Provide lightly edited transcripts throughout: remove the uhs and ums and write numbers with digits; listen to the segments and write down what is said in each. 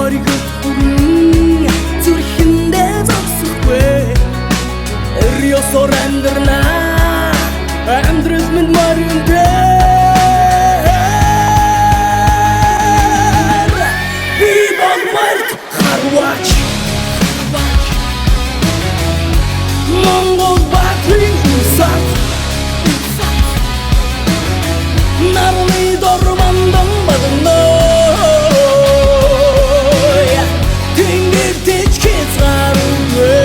оригт хүрэн зүрхэндээ зогсохгүй Риосоор амьдрнаа амьдрал минь маринээр Би болмарт харваач Монгол батрын усат Нарны дормандан бадной Тэнгэр тэжхээс гаруйвэ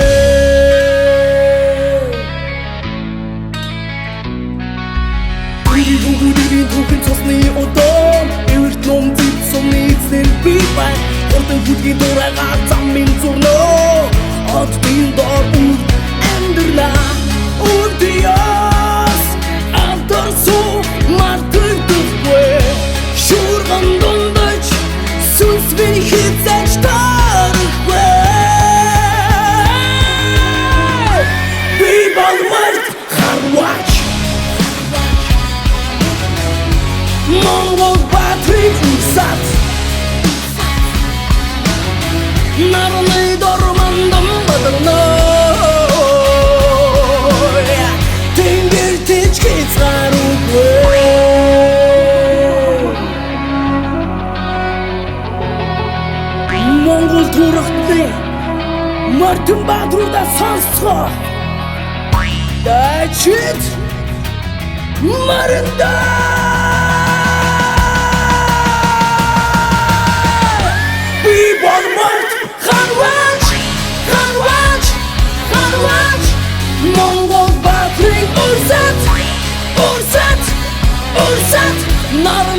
Бүгдийн түүхэн цосны удаа Эвэрт ном зэт сумны эцнэр би бай Ордын хүдгийн дурайгаар замын зурноо Оддын дор үрд амьдрна Үрдиос Авторсу мартагдахгүй Шуурган дундаж Сүнс минь хизээж тарахгүй Би болмарт харваач Монгол батрын усат Нарны дормандан бадной Тэнгэр тэжхээс гаруйгүй Монгол турхтны Мартин Баатруудаа сонсцгоо Дайчид Маринда Би болмарт харваач Монгол батрын усат Нарны